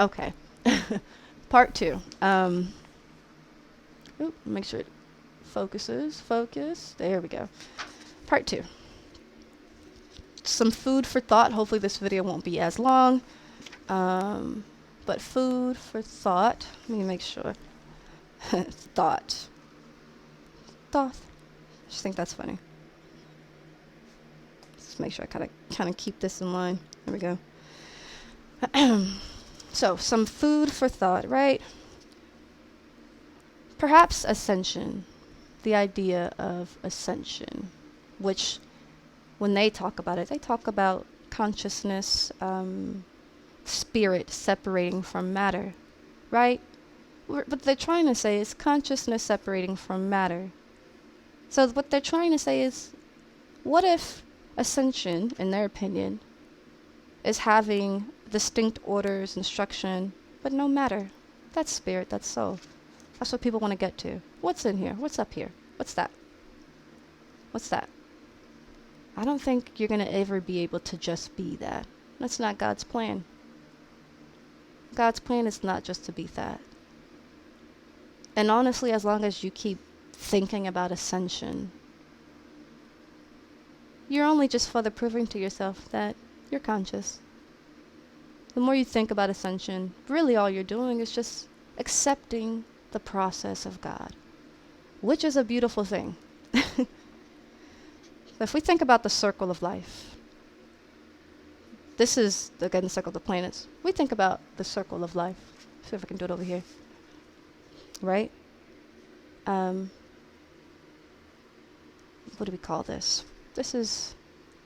Okay. Part two. Make sure it focuses. Focus. There we go. Part two. Some food for thought. Hopefully this video won't be as long. But food for thought. Let me make sure. Thought. Thought. I just think that's funny. Let's make sure I kind of keep this in line. There we go. So, some food for thought, right? Perhaps ascension. The idea of ascension, which when they talk about it, they talk about consciousness, spirit separating from matter, right? What they're trying to say is consciousness separating from matter. So what they're trying to say is, what if ascension, in their opinion, is having distinct orders, instruction, but no matter? That's spirit, that's soul. That's what people want to get to. What's in here? What's up here? What's that? What's that? I don't think you're going to ever be able to just be that. That's not God's plan. God's plan is not just to be that. And honestly, as long as you keep thinking about ascension, you're only just further proving to yourself that you're conscious. The more you think about ascension, really all you're doing is just accepting the process of God, which is a beautiful thing. If we think about the circle of life, this is, again, the circle of the planets. We think about the circle of life. See if I can do it over here. Right? What do we call this? This is,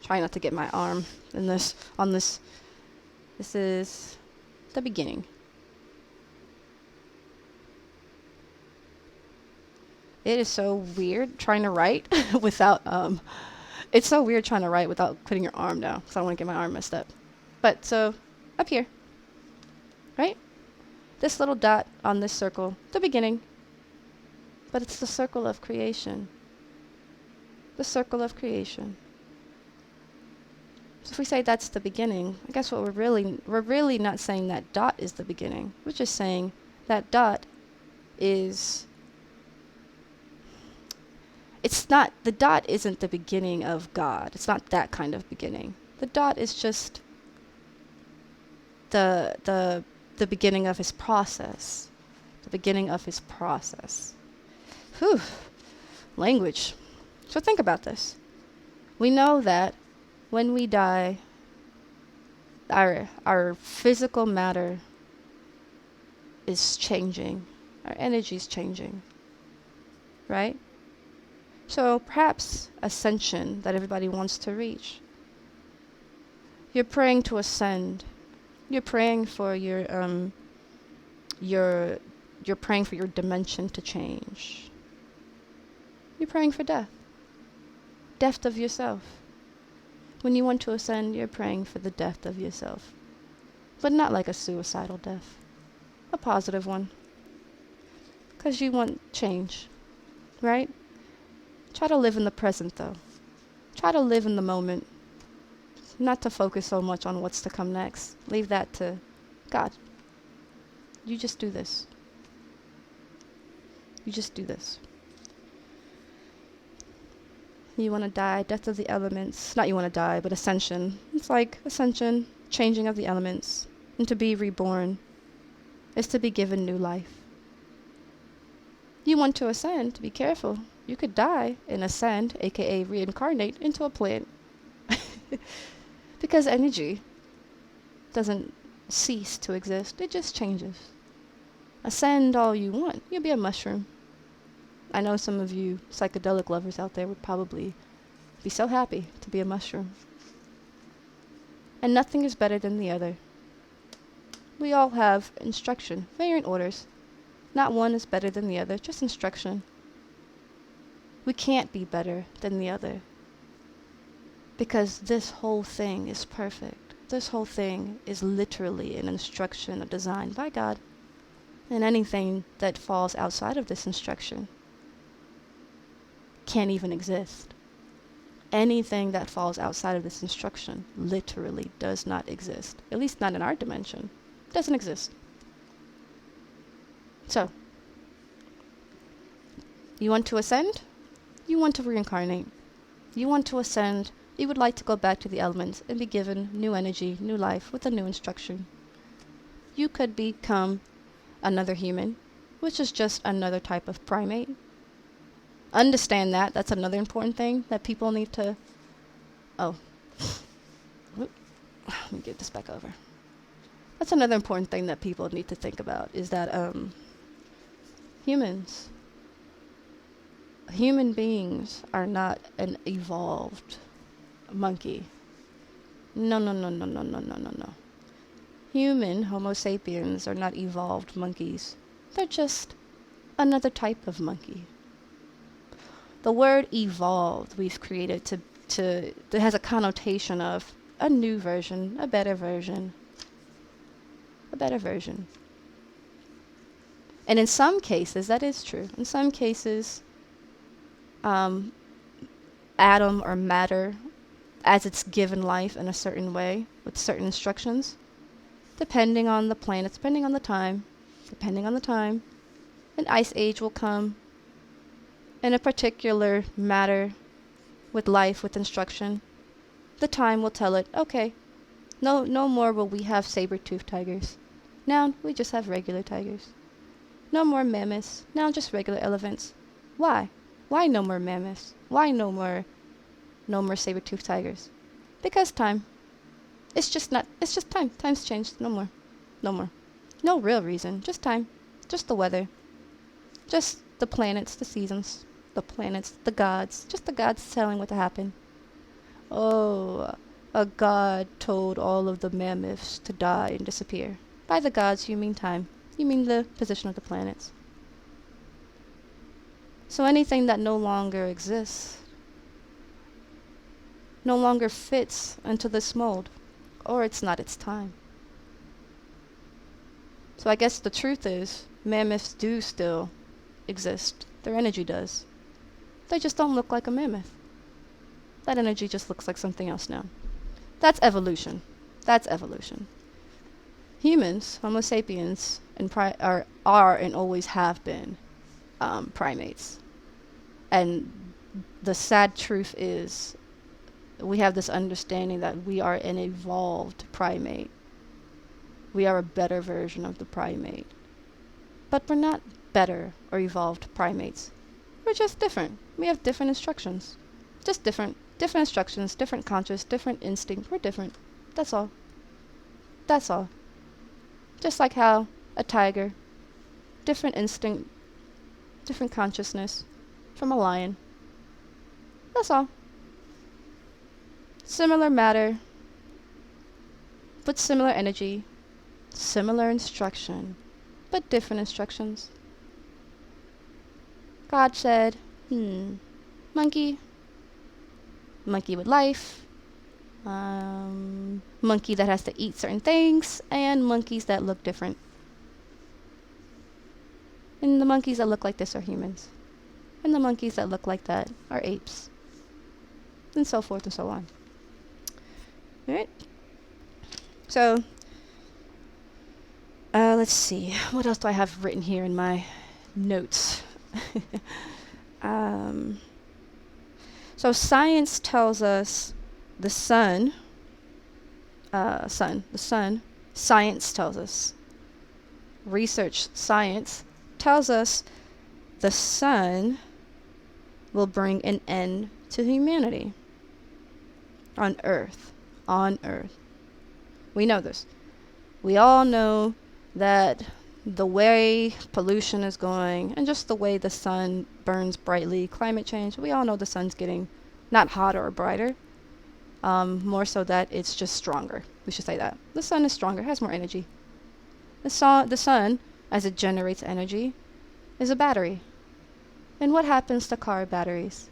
try not to get my arm in this, on this. This is the beginning. It is so weird trying to write without, it's so weird trying to write without putting your arm down, because I don't want to get my arm messed up. But so, up here, right? This little dot on this circle, the beginning. But it's the circle of creation. The circle of creation. So if we say that's the beginning, I guess what we're really not saying that dot is the beginning. We're just saying that dot is, it's not, the dot isn't the beginning of God. It's not that kind of beginning. The dot is just the beginning of his process. The beginning of his process. Whew. Language. So think about this. We know that when we die, our physical matter is changing. Our energy is changing. Right? So perhaps ascension that everybody wants to reach. You're praying to ascend. You're praying for you're praying for your dimension to change. You're praying for death. Death of yourself. When you want to ascend, you're praying for the death of yourself. But not like a suicidal death. A positive one. Because you want change. Right? Try to live in the present, though. Try to live in the moment. Not to focus so much on what's to come next. Leave that to God. You just do this. You just do this. You want to die, death of the elements. Not you want to die, but ascension. It's like ascension, changing of the elements. And to be reborn is to be given new life. You want to ascend, be careful. You could die and ascend, aka reincarnate, into a plant. Because energy doesn't cease to exist, it just changes. Ascend all you want, you'll be a mushroom. I know some of you psychedelic lovers out there would probably be so happy to be a mushroom. And nothing is better than the other. We all have instruction, variant orders. Not one is better than the other, just instruction. We can't be better than the other. Because this whole thing is perfect. This whole thing is literally an instruction, a design by God. And anything that falls outside of this instruction can't even exist. Anything that falls outside of this instruction literally does not exist. At least not in our dimension. Doesn't exist. So, you want to ascend? You want to reincarnate. You want to ascend. You would like to go back to the elements and be given new energy, new life with a new instruction. You could become another human, which is just another type of primate. Understand that. That's another important thing that people need to... Oh. Let me get this back over. That's another important thing that people need to think about, is that human beings are not an evolved monkey. No, no, no, no, no, no, no, no, no. Human Homo sapiens are not evolved monkeys. They're just another type of monkey. The word evolved we've created that has a connotation of a new version, a better version. A better version. And in some cases, that is true. In some cases, atom or matter, as it's given life in a certain way, with certain instructions, depending on the planet, depending on the time, an ice age will come, and a particular matter with life, with instruction, the time will tell it, okay, no more will we have saber-toothed tigers. Now we just have regular tigers. No more mammoths. Now just regular elephants. Why? Why no more mammoths? Why no more saber-toothed tigers? Because time. It's just time. Time's changed. No more. No real reason. Just time. Just the weather. Just the planets, the seasons, the planets, the gods. Just the gods telling what to happen. Oh, a god told all of the mammoths to die and disappear. By the gods, you mean time. You mean the position of the planets. So anything that no longer exists, no longer fits into this mold, or it's not its time. So I guess the truth is, mammoths do still exist. Their energy does. They just don't look like a mammoth. That energy just looks like something else now. That's evolution. Humans, Homo sapiens, are and always have been primates. And the sad truth is, we have this understanding that we are an evolved primate. We are a better version of the primate. But we're not better or evolved primates. We're just different. We have different instructions. Just different instructions, different conscious, different instinct. We're different. That's all. Just like how a tiger, different instinct, different consciousness from a lion. That's all. Similar matter, but similar energy, similar instruction, but different instructions. God said, monkey with life, monkey that has to eat certain things, and monkeys that look different. And the monkeys that look like this are humans. And the monkeys that look like that are apes. And so forth and so on. Alright? So, let's see. What else do I have written here in my notes? So science tells us the sun, science tells us, research science tells us the sun will bring an end to humanity on Earth. We know this. We all know that the way pollution is going and just the way the sun burns brightly, climate change, we all know the sun's getting not hotter or brighter, more so that it's just stronger. We should say that. The sun is stronger, has more energy. The sun, as it generates energy, is a battery. And what happens to car batteries?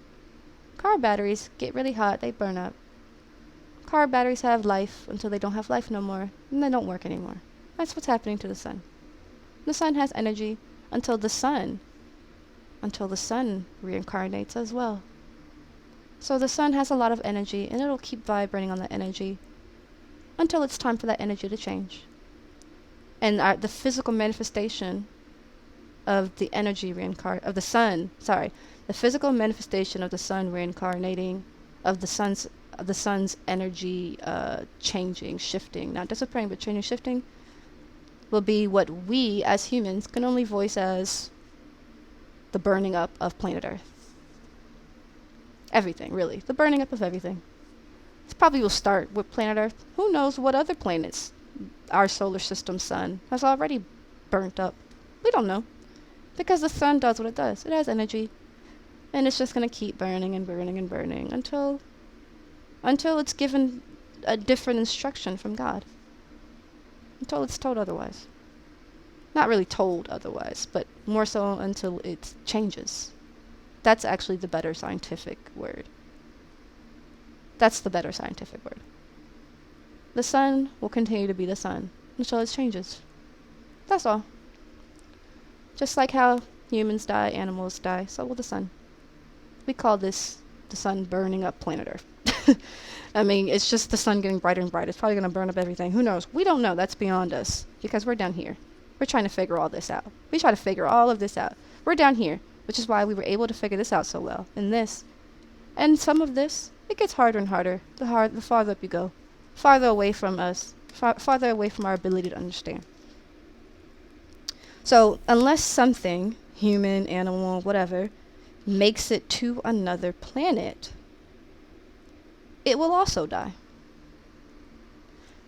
Car batteries get really hot, they burn up. Car batteries have life until they don't have life no more, and they don't work anymore. That's what's happening to the sun. The sun has energy until the sun reincarnates as well. So the sun has a lot of energy, and it'll keep vibrating on that energy until it's time for that energy to change. And the physical manifestation of the energy of the sun. Sorry, the physical manifestation of the sun reincarnating, of the sun's energy changing, shifting, not disappearing but changing, shifting, will be what we as humans can only voice as the burning up of planet Earth. Everything, really. The burning up of everything. This probably will start with planet Earth. Who knows what other planets our solar system sun has already burnt up. We don't know. Because the sun does what it does. It has energy. And it's just going to keep burning and burning and burning until it's given a different instruction from God. Until it's told otherwise. Not really told otherwise, but more so until it changes. That's actually the better scientific word. That's the better scientific word. The sun will continue to be the sun until it changes. That's all. Just like how humans die, animals die, so will the sun. We call this the sun burning up planet Earth. I mean, it's just the sun getting brighter and brighter. It's probably going to burn up everything. Who knows? We don't know. That's beyond us. Because we're down here. We're trying to figure all this out. We try to figure all of this out. We're down here. Which is why we were able to figure this out so well. And some of this, it gets harder and harder. The farther up you go. Farther away from us. Farther away from our ability to understand. So, unless something, human, animal, whatever, makes it to another planet, it will also die.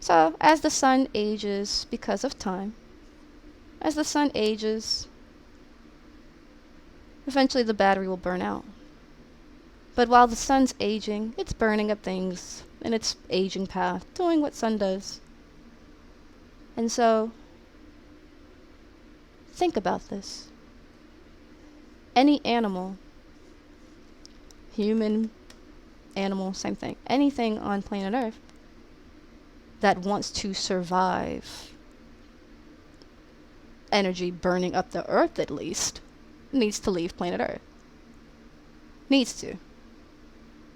So, as the sun ages because of time, as the sun ages, eventually the battery will burn out. But while the sun's aging, it's burning up things in its aging path, doing what sun does. And so, think about this. Any animal, human, animal, same thing, anything on planet Earth that wants to survive energy burning up the Earth at least, needs to leave planet Earth. Needs to.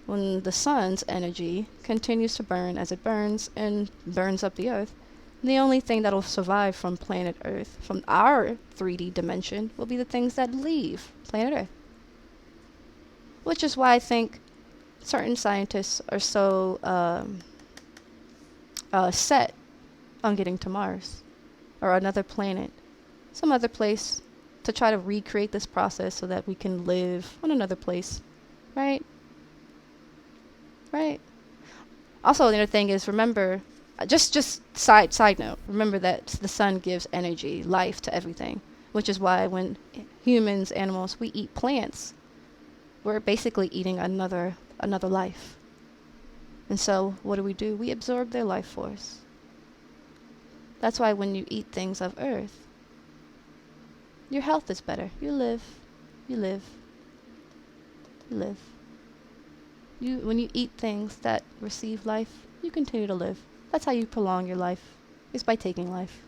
When the sun's energy continues to burn as it burns and burns up the Earth, the only thing that will survive from planet Earth, from our 3D dimension, will be the things that leave planet Earth. Which is why I think certain scientists are so set on getting to Mars or another planet, some other place, to try to recreate this process so that we can live on another place, right? Right. Also, the other thing is, remember, just side note, remember that the sun gives energy, life to everything, which is why when humans, animals, we eat plants, we're basically eating another life. And so, what do? We absorb their life force. That's why when you eat things of Earth, your health is better. You live. When you eat things that receive life, you continue to live. That's how you prolong your life, is by taking life.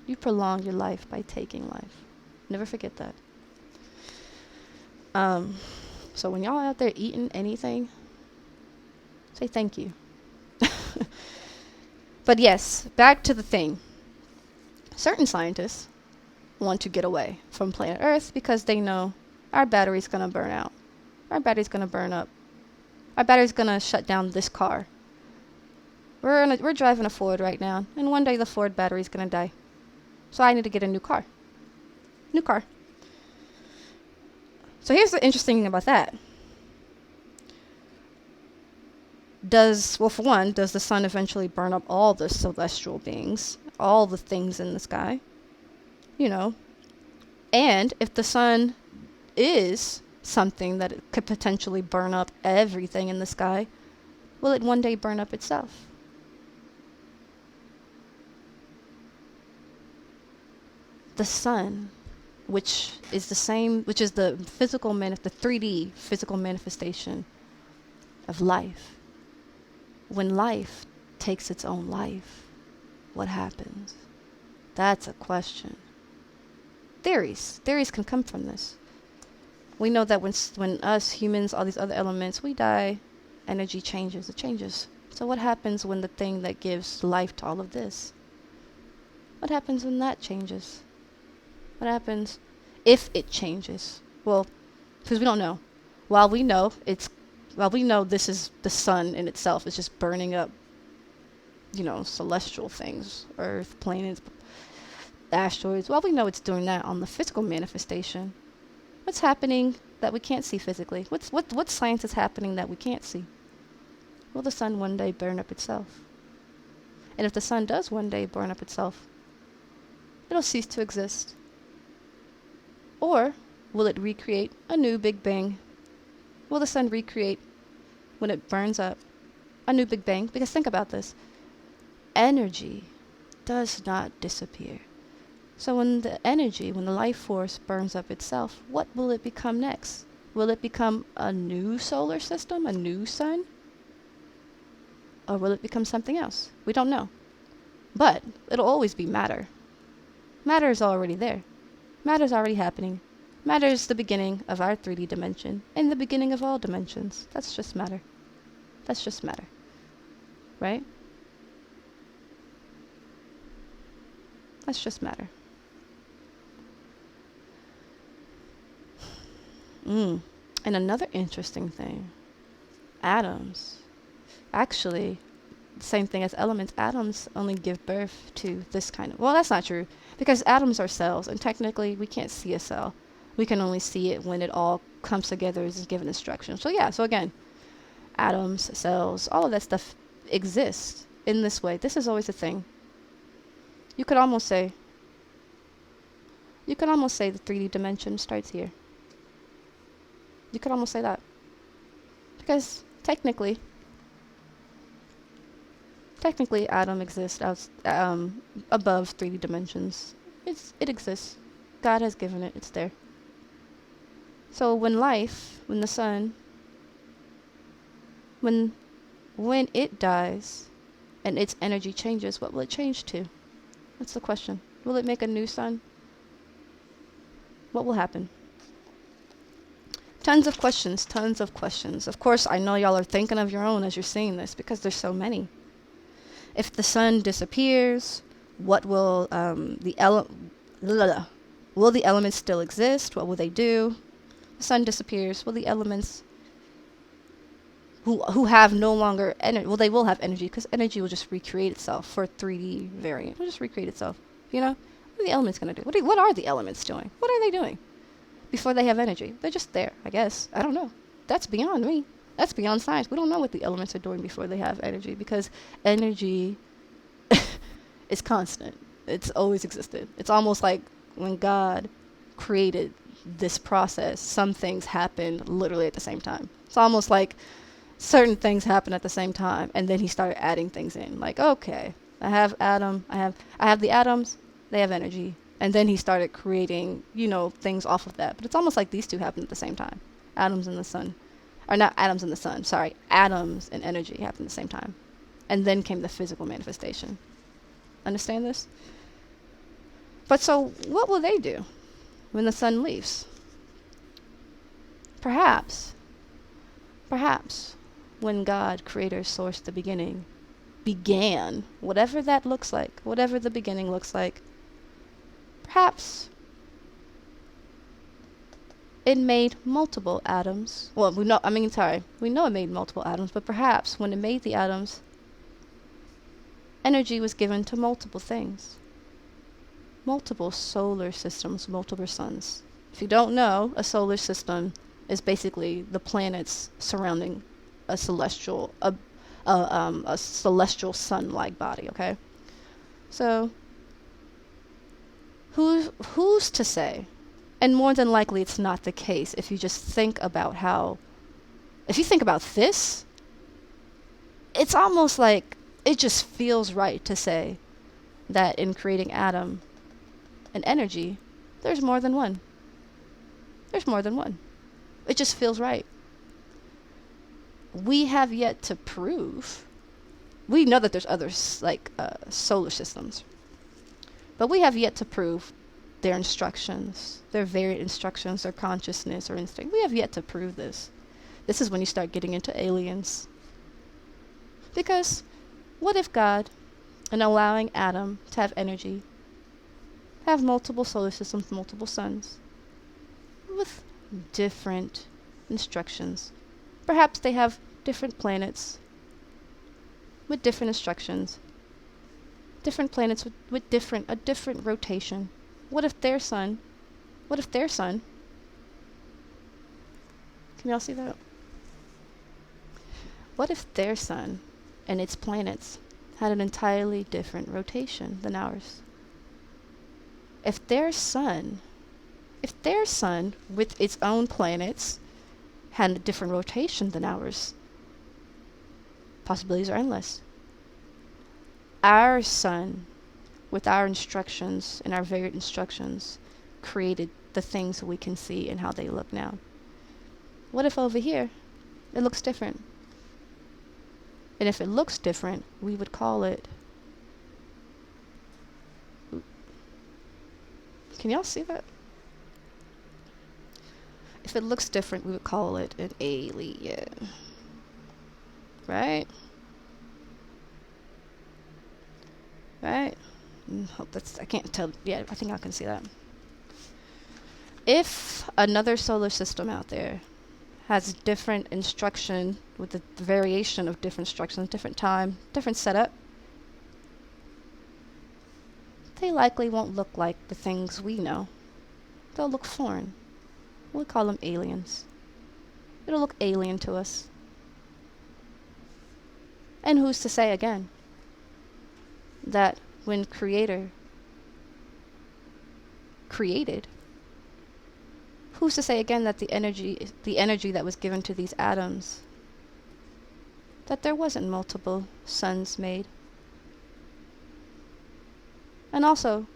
You prolong your life by taking life. Never forget that. So when y'all out there eating anything, say thank you. But yes, back to the thing. Certain scientists want to get away from planet Earth because they know our battery's going to burn out. Our battery's going to burn up. Our battery's going to shut down this car. We're driving a Ford right now, and one day the Ford battery's going to die. So I need to get a new car. So here's the interesting thing about that. For one, does the sun eventually burn up all the celestial beings, all the things in the sky? You know. And if the sun is something that it could potentially burn up everything in the sky, will it one day burn up itself? The sun, which is the 3D physical manifestation of life. When life takes its own life, what happens? That's a question. Theories can come from this. We know that when us humans, all these other elements, we die, energy changes. It changes. So what happens when the thing that gives life to all of this? What happens when that changes? What happens if it changes? Well, because we don't know. While we know it's, while we know this is the sun in itself is just burning up, celestial things, Earth, planets, asteroids. While we know it's doing that on the physical manifestation, what's happening that we can't see physically? What science is happening that we can't see? Will the sun one day burn up itself? And if the sun does one day burn up itself, it'll cease to exist. Or will it recreate a new Big Bang? Will the sun recreate, when it burns up, a new Big Bang? Because think about this. Energy does not disappear. So when the life force burns up itself, what will it become next? Will it become a new solar system, a new sun? Or will it become something else? We don't know. But it'll always be matter. Matter is already there. Matter is already happening. Matter is the beginning of our 3D dimension and the beginning of all dimensions. That's just matter. That's just matter. Right? That's just matter. And another interesting thing, atoms. Actually, same thing as elements, atoms only give birth to this kind of, well, that's not true, because atoms are cells, and technically we can't see a cell. We can only see it when it all comes together as given instructions. So yeah, so again, atoms, cells, all of that stuff exists in this way. This is always a thing. You could almost say the 3D dimension starts here. You could almost say that. Because technically atom exists above 3D dimensions. It exists. God has given it. It's there. So when the sun, when it dies and its energy changes, what will it change to? That's the question. Will it make a new sun? What will happen? Tons of questions. Of course, I know y'all are thinking of your own as you're seeing this because there's so many. If the sun disappears, what will will the elements still exist? What will they do? The sun disappears. Will the elements who have no longer energy, well, they will have energy because energy will just recreate itself for a 3D variant. It will just recreate itself. What are the elements going to do? What are the elements doing? What are they doing before they have energy? They're just there, I guess. I don't know. That's beyond me. That's beyond science. We don't know what the elements are doing before they have energy because energy is constant. It's always existed. It's almost like when God created this process, some things happened literally at the same time. It's almost like certain things happen at the same time and then he started adding things in. Like, okay, I have the atoms, they have energy. And then he started creating, things off of that. But it's almost like these two happened at the same time. Atoms and the sun. Or not atoms and the sun, sorry. Atoms and energy happened at the same time. And then came the physical manifestation. Understand this? But so, what will they do when the sun leaves? Perhaps, when God, creator, source, the beginning, began, whatever that looks like, whatever the beginning looks like, perhaps it made multiple atoms. Well, we know it made multiple atoms, but perhaps when it made the atoms, energy was given to multiple things. Multiple solar systems, multiple suns. If you don't know, a solar system is basically the planets surrounding a celestial sun-like body, okay? So who's to say? And more than likely it's not the case if you just think about if you think about this, it's almost like it just feels right to say that in creating atom and energy, there's more than one. There's more than one. It just feels right. We have yet to prove. We know that there's others like solar systems. But we have yet to prove their instructions, their varied instructions, their consciousness or instinct. We have yet to prove this. This is when you start getting into aliens. Because what if God, in allowing Adam to have energy, have multiple solar systems, multiple suns, with different instructions. Perhaps they have different planets with different instructions, different planets with a different rotation. What if their sun, can y'all see that? What if their sun and its planets had an entirely different rotation than ours? If their sun with its own planets had a different rotation than ours, possibilities are endless. Our sun, with our instructions and our varied instructions, created the things we can see and how they look now. What if over here it looks different? And if it looks different, we would call it... Can y'all see that? If it looks different, we would call it an alien. Right? Right? Hope that's... I can't tell. Yeah, I think I can see that. If another solar system out there has different instruction with the variation of different instructions, different time, different setup, they likely won't look like the things we know. They'll look foreign. We'll call them aliens. It'll look alien to us. And who's to say again that when Creator created, who's to say again that the energy that was given to these atoms, that there wasn't multiple suns made? And also,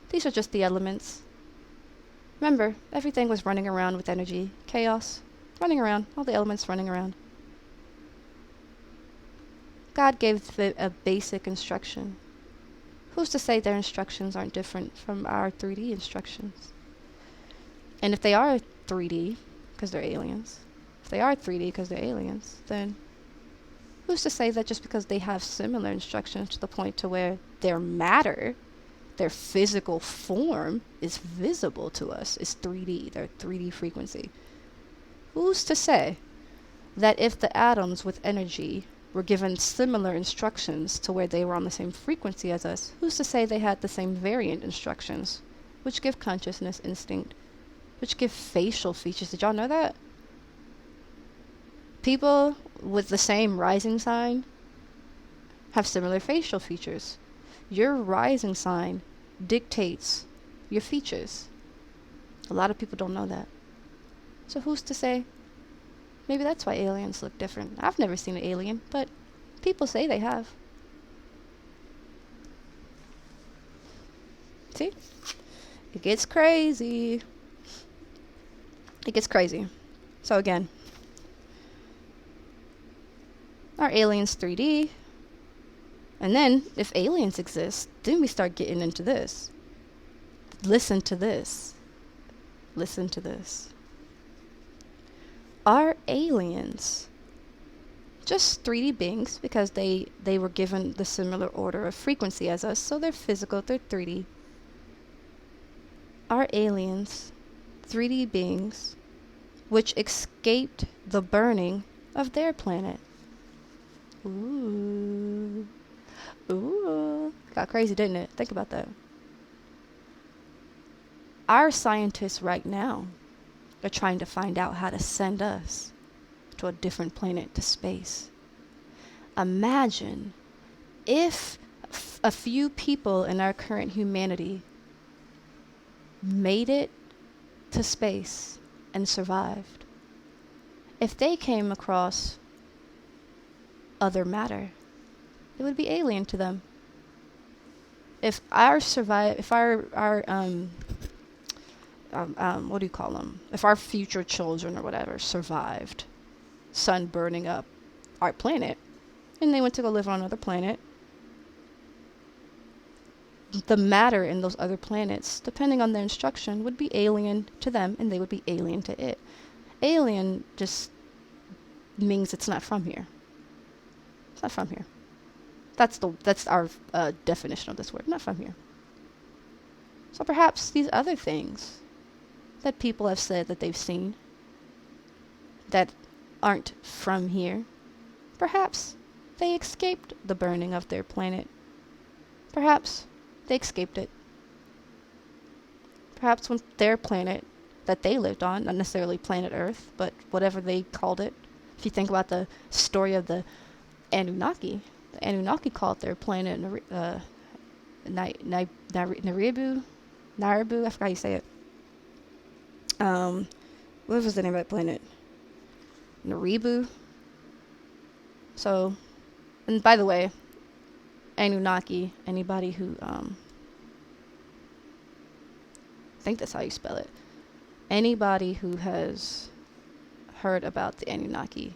these are just the elements. Remember, everything was running around with energy, chaos, running around, all the elements running around. God gave a basic instruction. Who's to say their instructions aren't different from our 3D instructions? And if they are 3D, because they're aliens, then who's to say that just because they have similar instructions to the point to where their matter, their physical form, is visible to us, is 3D, their 3D frequency? Who's to say that if the atoms with energy were given similar instructions to where they were on the same frequency as us, who's to say they had the same variant instructions, which give consciousness, instinct, which give facial features? Did y'all know that? People with the same rising sign have similar facial features. Your rising sign dictates your features. A lot of people don't know that. So who's to say? Maybe that's why aliens look different. I've never seen an alien, but people say they have. See? It gets crazy. It gets crazy. So again, are aliens 3D? And then, if aliens exist, then we start getting into this. Listen to this. Listen to this. Are aliens just 3D beings because they were given the similar order of frequency as us, so they're physical, they're 3D? Are aliens 3D beings which escaped the burning of their planet? Ooh. Ooh. Got crazy, didn't it? Think about that. Our scientists right now are trying to find out how to send us to a different planet, to space. Imagine if a few people in our current humanity made it to space and survived. If they came across other matter, it would be alien to them. If our what do you call them? If our future children or whatever survived sun burning up our planet, and they went to go live on another planet, the matter in those other planets, depending on their instruction, would be alien to them, and they would be alien to it. Alien just means it's not from here. It's not from here. That's our definition of this word. Not from here. It's Or perhaps these other things that people have said that they've seen that aren't from here. Perhaps they escaped the burning of their planet. Perhaps they escaped it. Perhaps when their planet that they lived on, not necessarily planet Earth, but whatever they called it. If you think about the story of the Anunnaki called their planet Naribu, I forgot how you say it. What was the name of that planet? Naribu. So, and by the way, Anunnaki, anybody who, I think that's how you spell it. Anybody who has heard about the Anunnaki,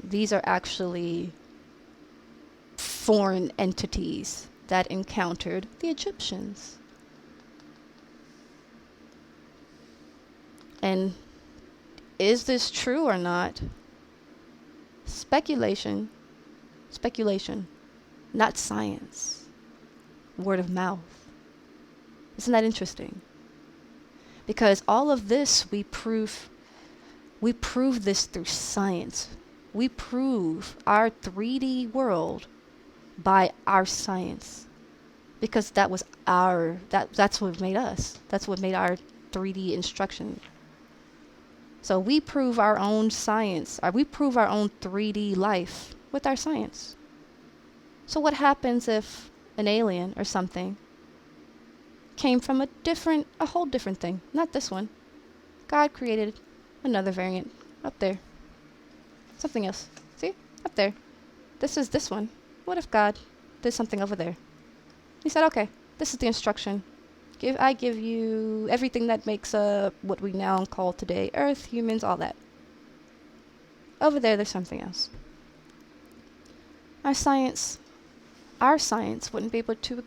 these are actually foreign entities that encountered the Egyptians. And is this true or not? Speculation, not science. Word of mouth. Isn't that interesting? Because all of this we prove this through science. We prove our 3D world by our science. Because that was that's what made us. That's what made our 3D instruction. So we prove our own science, or we prove our own 3D life with our science. So what happens if an alien or something came from a whole different thing? Not this one. God created another variant up there. Something else. See? Up there. This is this one. What if God did something over there? He said, okay, this is the instruction. I give you everything that makes up what we now call today Earth, humans, all that. Over there's something else. Our science wouldn't be able to explain